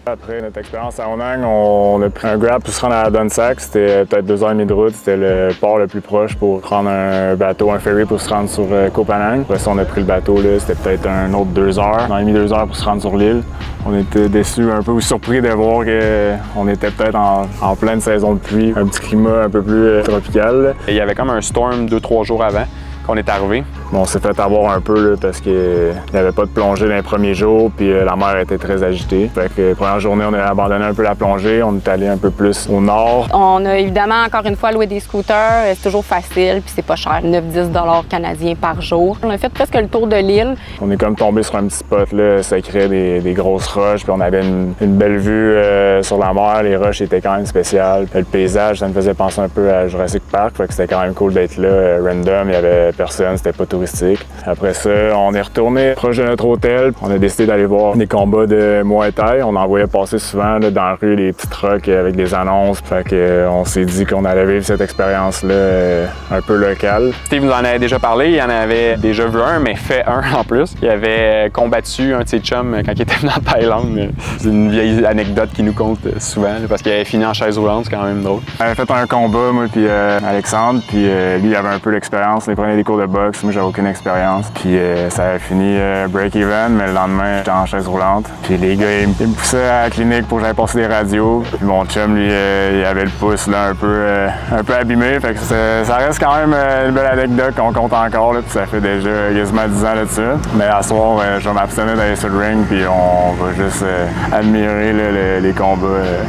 Après notre expérience à Onang, on a pris un Grab pour se rendre à Dunsac. C'était peut-être 2h30 de route. C'était le port le plus proche pour prendre un bateau, un ferry pour se rendre sur Koh Phangan. Après ça, on a pris le bateau. C'était peut-être un autre 2 heures, 2 heures pour se rendre sur l'île. On était déçus, un peu surpris de voir qu'on était peut-être en pleine saison de pluie. Un petit climat un peu plus tropical. Il y avait comme un storm 2-3 jours avant qu'on est arrivé. Bon, on s'est fait avoir un peu là, parce qu'il n'y avait pas de plongée dans les premiers jours, puis la mer était très agitée. Fait que la première journée, on a abandonné un peu la plongée, on est allé un peu plus au nord. On a évidemment encore une fois loué des scooters, c'est toujours facile, puis c'est pas cher, 9-10 $ canadiens par jour. On a fait presque le tour de l'île. On est comme tombé sur un petit spot là, sacré, des grosses roches, puis on avait une belle vue sur la mer, les roches étaient quand même spéciales. Le paysage, ça me faisait penser un peu à Jurassic Park, fait que c'était quand même cool d'être là, random, il y avait personne, c'était pas touristique. Après ça, on est retourné proche de notre hôtel. On a décidé d'aller voir des combats de Muay Thai. On en voyait passer souvent là, dans la rue des petits trucks avec des annonces. Fait qu'on s'est dit qu'on allait vivre cette expérience-là un peu locale. Steve nous en avait déjà parlé, il en avait déjà vu un, mais fait un en plus. Il avait combattu un de ses chums quand il était venu en Thaïlande. C'est une vieille anecdote qu'il nous conte souvent, là, parce qu'il avait fini en chaise roulante, c'est quand même drôle. On avait fait un combat, moi puis Alexandre, puis lui il avait un peu l'expérience. Il prenait des cours de boxe, moi j'avais aucune expérience. Puis ça a fini break-even, mais le lendemain j'étais en chaise roulante. Puis les gars ils me poussaient à la clinique pour que j'aille passer des radios. Puis mon chum lui il avait le pouce là un peu abîmé. Fait que ça reste quand même une belle anecdote qu'on compte encore. Là, puis ça fait déjà quasiment 10 ans là-dessus. Mais à soir je vais m'abstenir d'aller sur le ring, puis on va juste admirer là, les combats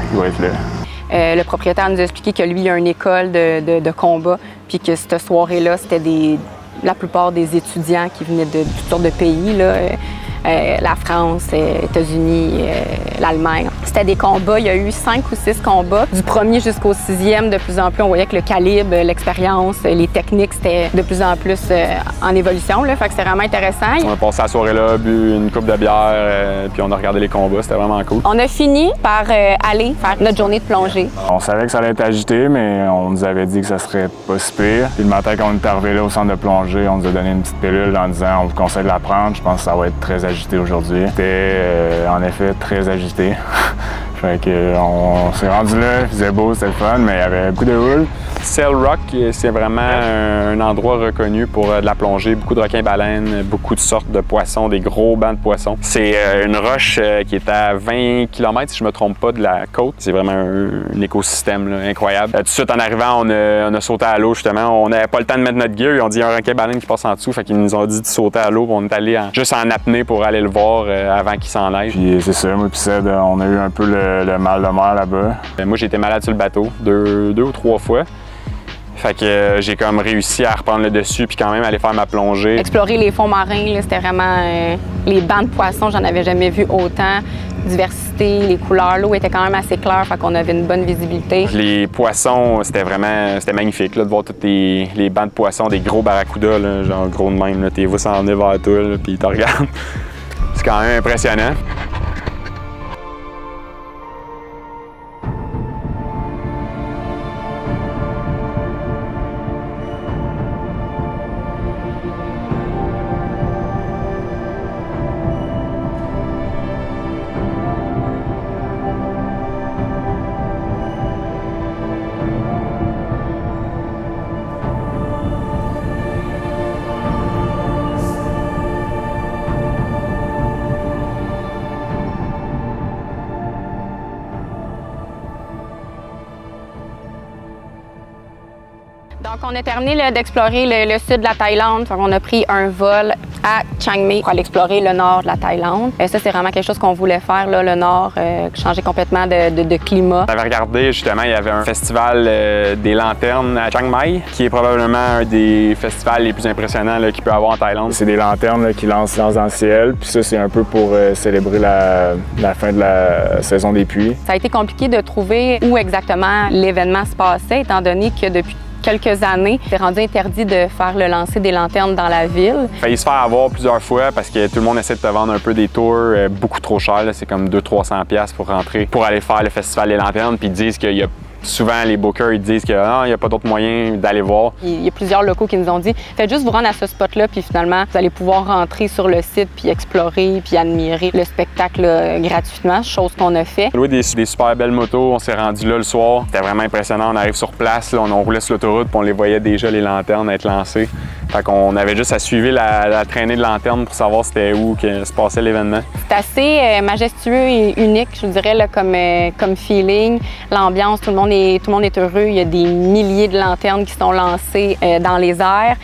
qui vont être là. Le propriétaire nous a expliqué que lui, il a une école de combat, puis que cette soirée-là, c'était la plupart des étudiants qui venaient de toutes sortes de pays, là, la France, États-Unis, l'Allemagne. C'était des combats, il y a eu 5 ou 6 combats. Du premier jusqu'au 6e, de plus en plus, on voyait que le calibre, l'expérience, les techniques, c'était de plus en plus en évolution. Là, fait que c'était vraiment intéressant. On a passé la soirée-là, bu une coupe de bière, puis on a regardé les combats, c'était vraiment cool. On a fini par aller faire notre journée de plongée. On savait que ça allait être agité, mais on nous avait dit que ça serait pas si pire. Puis le matin, quand on est arrivé là au centre de plongée, on nous a donné une petite pilule en disant on vous conseille de la prendre. Je pense que ça va être très agité aujourd'hui. C'était en effet très agité. Fait qu'on s'est rendu là, il faisait beau, c'était le fun, mais il y avait beaucoup de houle. Sail Rock, c'est vraiment un endroit reconnu pour de la plongée, beaucoup de requins-baleines, beaucoup de sortes de poissons, des gros bancs de poissons. C'est une roche qui est à 20 km, si je ne me trompe pas, de la côte. C'est vraiment un écosystème là, incroyable. Tout de suite, en arrivant, on a sauté à l'eau, justement. On n'avait pas le temps de mettre notre gear. Ils ont dit qu'il y a un requin-baleine qui passe en dessous, fait qu'ils nous ont dit de sauter à l'eau. On est allé juste en apnée pour aller le voir avant qu'il s'en aille. Puis c'est ça, moi puis Ced, on a eu un peu le mal de mer là-bas. Moi, j'ai été malade sur le bateau 2 ou 3 fois. Fait que j'ai comme réussi à reprendre le dessus puis quand même aller faire ma plongée. Explorer les fonds marins, c'était vraiment les bancs de poissons, j'en avais jamais vu autant. Diversité, les couleurs, l'eau était quand même assez claire, fait qu'on avait une bonne visibilité. Les poissons, c'était magnifique là, de voir tous les bancs de poissons, des gros barracudas, là, genre gros de même. T'es vu s'en venir vers toi, là, puis ils te regardent. C'est quand même impressionnant. Donc, on a terminé d'explorer le sud de la Thaïlande. On a pris un vol à Chiang Mai pour aller explorer le nord de la Thaïlande. Et ça, c'est vraiment quelque chose qu'on voulait faire, là, le nord, changer complètement de climat. On avait regardé, justement, il y avait un festival des lanternes à Chiang Mai, qui est probablement un des festivals les plus impressionnants qu'il peut y avoir en Thaïlande. C'est des lanternes là, qui lancent dans le ciel, puis ça, c'est un peu pour célébrer la fin de la saison des pluies. Ça a été compliqué de trouver où exactement l'événement se passait, étant donné que depuis quelques années, c'est rendu interdit de faire le lancer des lanternes dans la ville. Il a failli se faire avoir plusieurs fois parce que tout le monde essaie de te vendre un peu des tours beaucoup trop chers. C'est comme 200-300$ pour rentrer, pour aller faire le festival des lanternes. Puis ils disent qu'il y a Souvent, les bookers, ils disent qu'il n'y a pas d'autre moyen d'aller voir. Il y a plusieurs locaux qui nous ont dit « Faites juste vous rendre à ce spot-là, puis finalement, vous allez pouvoir rentrer sur le site, puis explorer, puis admirer le spectacle gratuitement », chose qu'on a fait. On a loué des super belles motos, on s'est rendu là le soir. C'était vraiment impressionnant, on arrive sur place, là, on roulait sur l'autoroute, puis on les voyait déjà, les lanternes, être lancées. Fait qu'on avait juste à suivre la traînée de lanternes pour savoir c'était où que se passait l'événement. C'est assez majestueux et unique, je dirais, là, comme feeling. L'ambiance, tout le monde est heureux. Il y a des milliers de lanternes qui sont lancées dans les airs.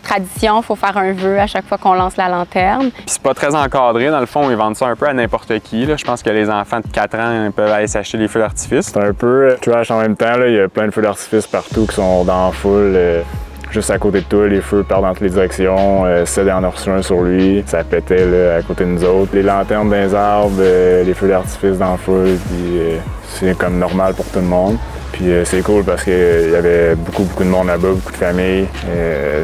Tradition, il faut faire un vœu à chaque fois qu'on lance la lanterne. Puis c'est pas très encadré, dans le fond, ils vendent ça un peu à n'importe qui. Là. Je pense que les enfants de 4 ans peuvent aller s'acheter des feux d'artifice. C'est un peu trash en même temps, là. Il y a plein de feux d'artifice partout qui sont dans la foule. Juste à côté de toi, les feux partent dans toutes les directions. Ced en a reçu un sur lui, ça pétait là, à côté de nous autres. Les lanternes dans les arbres, les feux d'artifice dans la foule, puis c'est comme normal pour tout le monde. Puis c'est cool parce qu'il y avait beaucoup de monde là-bas, beaucoup de familles.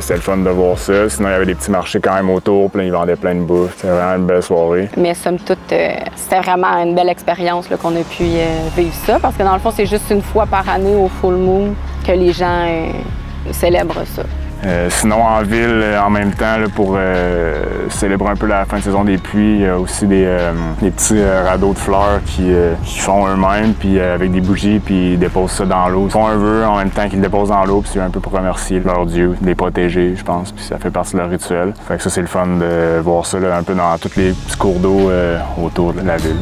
C'était le fun de voir ça. Sinon, il y avait des petits marchés quand même autour, puis ils vendaient plein de bouffe. C'était vraiment une belle soirée. Mais somme toute, c'était vraiment une belle expérience qu'on a pu vivre ça, parce que dans le fond, c'est juste une fois par année au Full Moon que les gens célèbrent ça. Sinon, en ville, en même temps, là, pour célébrer un peu la fin de saison des pluies, il y a aussi des petits radeaux de fleurs qui font eux-mêmes, puis avec des bougies, puis ils déposent ça dans l'eau. Ils font un vœu en même temps qu'ils le déposent dans l'eau, puis c'est un peu pour remercier leur dieu, les protéger, je pense, puis ça fait partie de leur rituel. Fait que ça, c'est le fun de voir ça là, un peu dans tous les petits cours d'eau autour de la ville.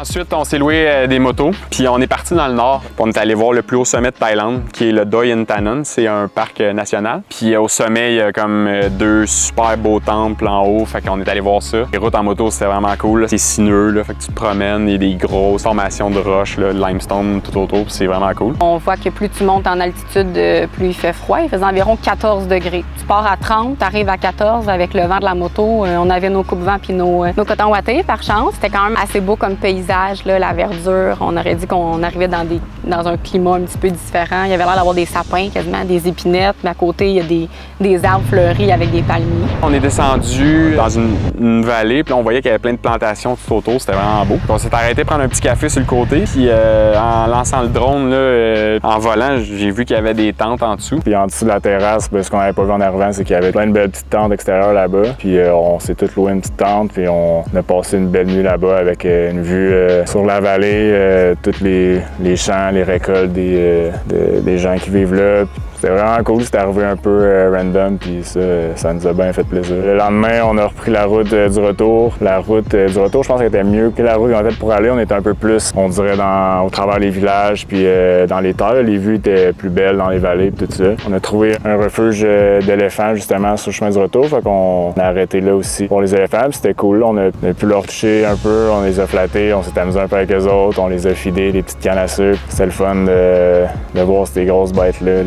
Ensuite, on s'est loué des motos, puis on est parti dans le nord. On est allé voir le plus haut sommet de Thaïlande, qui est le Doi Inthanon. C'est un parc national. Puis au sommet, il y a comme 2 super beaux temples en haut, fait qu'on est allé voir ça. Les routes en moto, c'était vraiment cool. C'est sinueux, là, fait que tu te promènes, il y a des grosses formations de roches, là, de limestone tout autour, puis c'est vraiment cool. On voit que plus tu montes en altitude, plus il fait froid. Il faisait environ 14 degrés. Tu pars à 30, tu arrives à 14 avec le vent de la moto. On avait nos coupes-vents puis nos cotons ouatés, par chance. C'était quand même assez beau comme paysage. Là, la verdure, on aurait dit qu'on arrivait dans un climat un petit peu différent. Il y avait l'air d'avoir des sapins, quasiment des épinettes, mais à côté, il y a des arbres fleuris avec des palmiers. On est descendu dans une vallée, puis on voyait qu'il y avait plein de plantations tout autour, c'était vraiment beau. On s'est arrêté prendre un petit café sur le côté, puis en lançant le drone, là, en volant, j'ai vu qu'il y avait des tentes en dessous. Puis en dessous de la terrasse, ce qu'on n'avait pas vu en arrivant, c'est qu'il y avait plein de belles petites tentes extérieures là-bas. Puis on s'est tous loué une petite tente, puis on a passé une belle nuit là-bas avec une vue sur la vallée, tous les champs, les récoltes des gens qui vivent là. C'était vraiment cool, c'était arrivé un peu random, puis ça nous a bien fait plaisir. Le lendemain, on a repris la route du retour. La route du retour, je pense qu'elle était mieux que la route qu'on a faite pour aller. On était un peu plus, on dirait, au travers les villages, puis dans les terres. Les vues étaient plus belles dans les vallées, puis tout ça. On a trouvé un refuge d'éléphants, justement, sur le chemin du retour. Fait qu'on a arrêté là aussi pour les éléphants, puis c'était cool. On a pu leur toucher un peu, on les a flattés, on s'est amusé un peu avec eux autres, on les a fidés, des petites cannes à sucre. C'était le fun de voir ces grosses bêtes-là,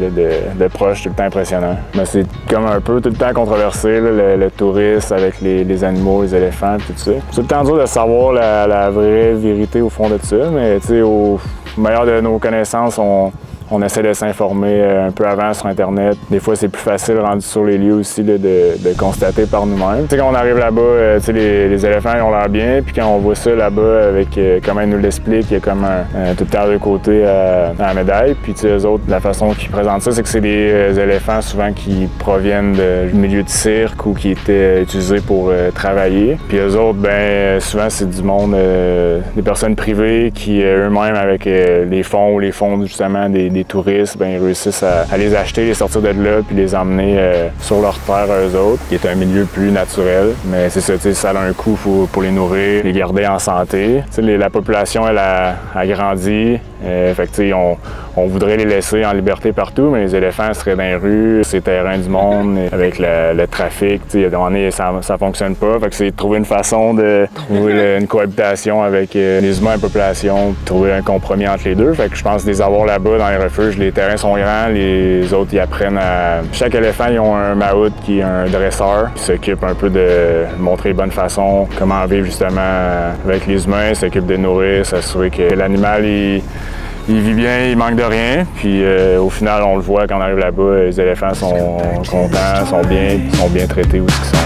de proche, tout le temps impressionnant. Mais c'est comme un peu tout le temps controversé, là, le tourisme avec les animaux, les éléphants, tout ça. C'est tout le temps dur de savoir la vraie vérité au fond de ça, mais tu sais, au meilleur de nos connaissances, on essaie de s'informer un peu avant sur Internet. Des fois, c'est plus facile, rendu sur les lieux aussi, là, de constater par nous-mêmes. Tu sais, quand on arrive là-bas, tu sais, les éléphants, ils ont l'air bien. Puis quand on voit ça là-bas, avec comment ils nous l'expliquent, il y a comme tout le temps de côté à la médaille. Puis tu sais, eux autres, la façon qu'ils présentent ça, c'est que c'est des éléphants souvent qui proviennent du milieu de cirque ou qui étaient utilisés pour travailler. Puis eux autres, ben souvent, c'est du monde, des personnes privées qui eux-mêmes, avec les fonds justement des les touristes, ben, ils réussissent à les acheter, les sortir de là, puis les emmener sur leur terre eux autres, qui est un milieu plus naturel. Mais c'est ça, ça a un coût pour les nourrir, les garder en santé. La population, elle a grandi. Fait que, on voudrait les laisser en liberté partout, mais les éléphants seraient dans les rues, c'est terrain du monde, avec le trafic. À un moment donné, ça fonctionne pas. Fait que c'est de trouver une façon de trouver une cohabitation avec les humains et la population, trouver un compromis entre les deux. Fait que je pense que les avoir là-bas dans les refuges, les terrains sont grands, les autres ils apprennent à... Chaque éléphant, ils ont un maout qui est un dresseur, qui s'occupe un peu de montrer de bonne façon comment vivre justement avec les humains, s'occupe de nourrir, s'assurer que l'animal il vit bien, il manque de rien. Puis au final, on le voit quand on arrive là-bas, les éléphants sont contents, sont bien traités où ils sont.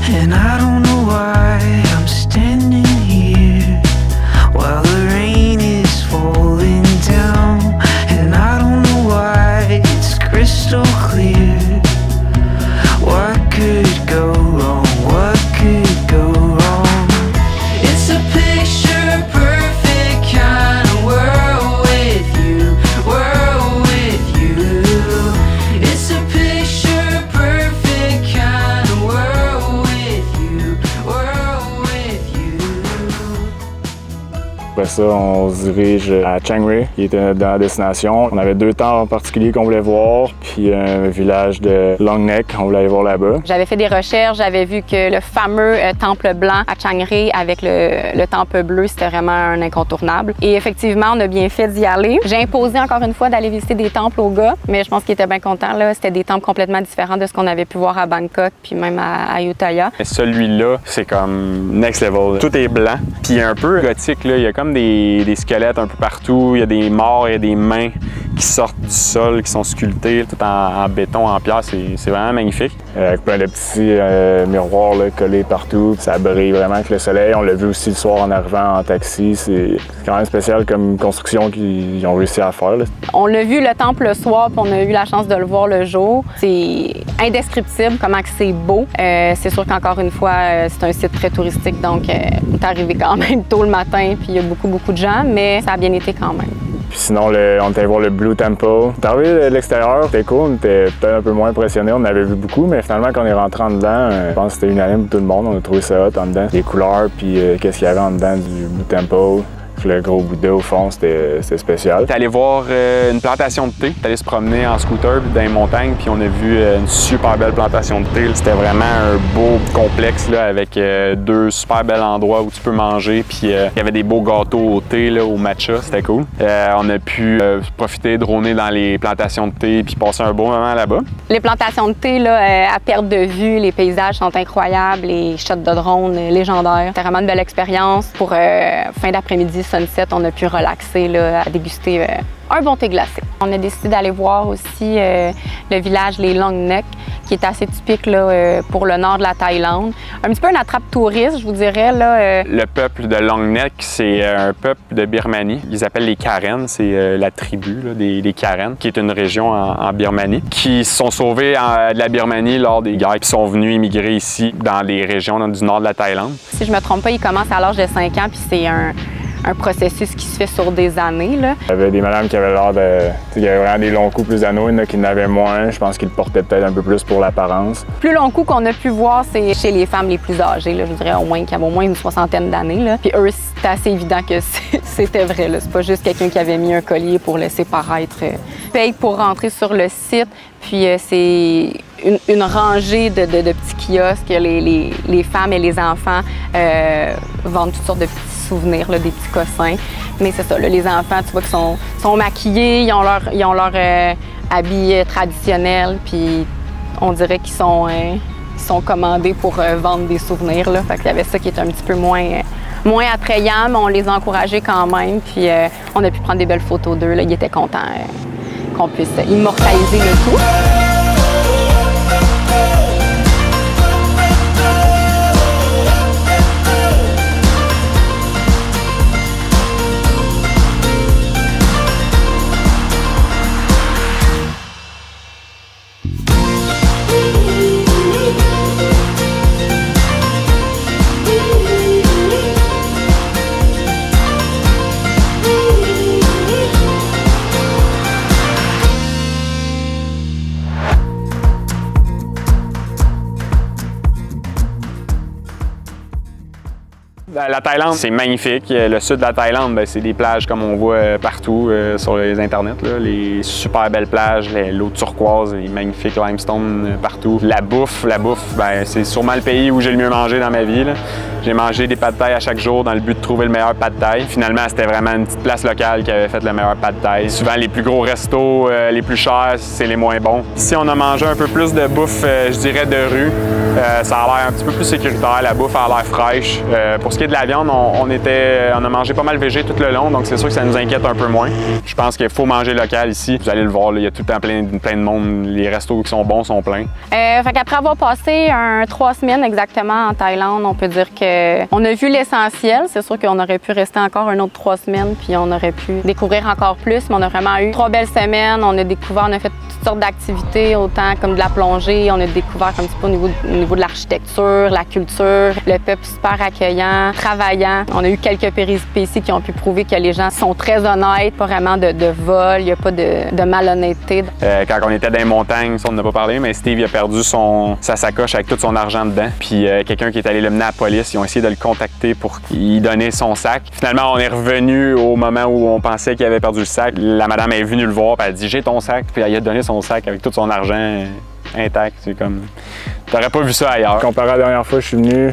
And I don't know why I'm standing here while the rain is falling down. And I don't know why it's crystal clear. What could go wrong? What could go wrong? It's a picture perfect kind of world with you, world with you. It's a picture perfect kind of world with you, world with you. Après ça, on se dirige à Chiang Rai, qui était dans la destination. On avait 2 temples en particulier qu'on voulait voir, puis un village de Long Nek, on voulait aller voir là-bas. J'avais fait des recherches, j'avais vu que le fameux temple blanc à Chiang Rai avec le temple bleu, c'était vraiment un incontournable. Et effectivement, on a bien fait d'y aller. J'ai imposé encore une fois d'aller visiter des temples aux gars, mais je pense qu'ils étaient bien contents. C'était des temples complètement différents de ce qu'on avait pu voir à Bangkok, puis même à Ayutthaya. Celui-là, c'est comme next level. Tout est blanc, puis un peu gothique. Là. Il y a comme des squelettes un peu partout, il y a des morts, il y a des mains qui sortent du sol, qui sont sculptées, tout en béton, en pierre. C'est vraiment magnifique. Avec plein de petits miroirs là, collés partout. Ça brille vraiment avec le soleil. On l'a vu aussi le soir en arrivant en taxi. C'est quand même spécial comme construction qu'ils ont réussi à faire. Là. On l'a vu le temple le soir, puis on a eu la chance de le voir le jour. C'est indescriptible comment c'est beau. C'est sûr qu'encore une fois, c'est un site très touristique, donc on est arrivé quand même tôt le matin, puis il y a beaucoup de gens, mais ça a bien été quand même. Puis sinon, on était allé voir le Blue Temple. On est arrivé de l'extérieur, c'était cool, on était peut-être un peu moins impressionnés, on en avait vu beaucoup, mais finalement, quand on est rentré en dedans, je pense que c'était unanime pour tout le monde, on a trouvé ça hot en dedans. Les couleurs, puis qu'est-ce qu'il y avait en dedans du Blue Temple. Le gros Bouddha au fond, c'était spécial. T'es allé voir une plantation de thé. T'es allé se promener en scooter dans les montagnes, puis on a vu une super belle plantation de thé. C'était vraiment un beau complexe là, avec 2 super bels endroits où tu peux manger. Puis il y avait des beaux gâteaux au thé, là, au matcha, c'était cool. On a pu profiter, droner dans les plantations de thé, puis passer un beau moment là-bas. Les plantations de thé, là, à perte de vue, les paysages sont incroyables, les shots de drone légendaires. C'était vraiment une belle expérience. Pour fin d'après-midi, sunset, on a pu relaxer, là, à déguster un bon thé glacé. On a décidé d'aller voir aussi le village les Long Nek, qui est assez typique là, pour le nord de la Thaïlande. Un petit peu une attrape touriste, je vous dirais. Là, Le peuple de Long Nek, c'est un peuple de Birmanie. Ils appellent les Karen, c'est la tribu là, des Karen, qui est une région en Birmanie, qui se sont sauvés de la Birmanie lors des guerres, qui sont venus immigrer ici dans les régions du nord de la Thaïlande. Si je me trompe pas, ils commencent à l'âge de 5 ans, puis c'est un processus qui se fait sur des années. Là. Il y avait des madames qui avaient l'air de... Il y avait vraiment des longs coups plus anneaux, il y en a qui n'avaient moins. Je pense qu'ils le portaient peut-être un peu plus pour l'apparence. Le plus long coup qu'on a pu voir, c'est chez les femmes les plus âgées. Là, je dirais au moins qui avaient au moins une 60aine d'années. Là. Puis eux, c'était assez évident que c'était vrai. C'est pas juste quelqu'un qui avait mis un collier pour laisser paraître. Paye pour rentrer sur le site. Puis c'est une rangée de petits kiosques. Les femmes et les enfants vendent toutes sortes de petits souvenirs, là, des petits cossins. Mais c'est ça, là, les enfants, tu vois qu'ils sont maquillés, ils ont leur habits traditionnels, puis on dirait qu'ils sont commandés pour vendre des souvenirs. Là. Fait qu'il y avait ça qui était un petit peu moins attrayant, mais on les a encouragés quand même, puis on a pu prendre des belles photos d'eux. Là. Ils étaient contents qu'on puisse immortaliser le tout. La Thaïlande, c'est magnifique. Le sud de la Thaïlande, c'est des plages comme on voit partout sur les internets. Là. Les super belles plages, l'eau turquoise, les magnifiques limestone partout. La bouffe, c'est sûrement le pays où j'ai le mieux mangé dans ma vie. J'ai mangé des pad thai à chaque jour dans le but de trouver le meilleur pad thai. Finalement, c'était vraiment une petite place locale qui avait fait le meilleur pad thai. Souvent, les plus gros restos, les plus chers, c'est les moins bons. Ici, on a mangé un peu plus de bouffe, je dirais, de rue. Ça a l'air un petit peu plus sécuritaire, la bouffe a l'air fraîche. Pour ce qui est de la viande, on a mangé pas mal végé tout le long, donc c'est sûr que ça nous inquiète un peu moins. Je pense qu'il faut manger local ici. Vous allez le voir, là, il y a tout le temps plein de monde. Les restos qui sont bons sont pleins. Après avoir passé 3 semaines exactement en Thaïlande, on peut dire qu'on a vu l'essentiel. C'est sûr qu'on aurait pu rester encore un autre 3 semaines, puis on aurait pu découvrir encore plus, mais on a vraiment eu 3 belles semaines. On a fait toutes sortes d'activités, autant comme de la plongée. On a découvert un petit peu au niveau de l'architecture, la culture, le peuple super accueillant, travaillant. On a eu quelques péripéties qui ont pu prouver que les gens sont très honnêtes, pas vraiment de vol, il n'y a pas de malhonnêteté. Quand on était dans les montagnes, ça on n'en a pas parlé, mais Steve il a perdu sa sacoche avec tout son argent dedans. Puis quelqu'un qui est allé le mener à la police, ils ont essayé de le contacter pour lui donner son sac. Finalement, on est revenu au moment où on pensait qu'il avait perdu le sac. La madame est venue le voir, puis elle a dit « J'ai ton sac », puis elle a donné son sac avec tout son argent intact. C'est comme... T'aurais pas vu ça ailleurs. Comparé à la dernière fois que je suis venu,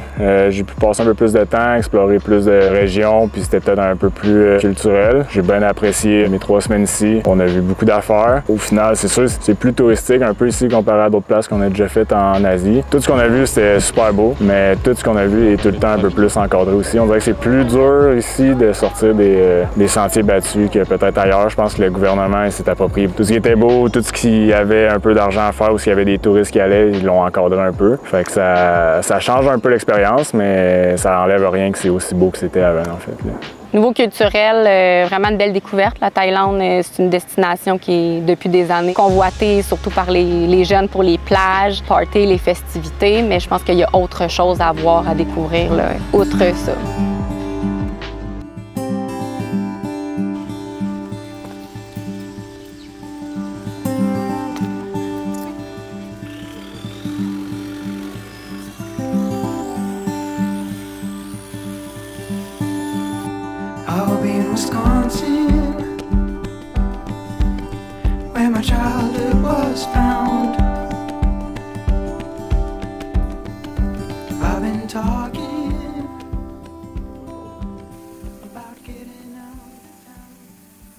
j'ai pu passer un peu plus de temps, explorer plus de régions, puis c'était peut-être un peu plus culturel. J'ai bien apprécié mes 3 semaines ici. On a vu beaucoup d'affaires. Au final, c'est sûr, c'est plus touristique un peu ici comparé à d'autres places qu'on a déjà faites en Asie. Tout ce qu'on a vu, c'était super beau, mais tout ce qu'on a vu est tout le temps un peu plus encadré aussi. On dirait que c'est plus dur ici de sortir des sentiers battus que peut-être ailleurs. Je pense que le gouvernement s'est approprié tout ce qui était beau, tout ce qui avait un peu d'argent à faire ou s'il y avait des touristes qui allaient, ils l'ont encadré un peu. Fait que ça change un peu l'expérience, mais ça enlève rien que c'est aussi beau que c'était avant, en fait. Là. Niveau culturel, vraiment une belle découverte. La Thaïlande, c'est une destination qui est, depuis des années, convoitée surtout par les jeunes pour les plages, parties, les festivités, mais je pense qu'il y a autre chose à voir, à découvrir, là, outre ça. I'll be in Wisconsin, where my childhood was found.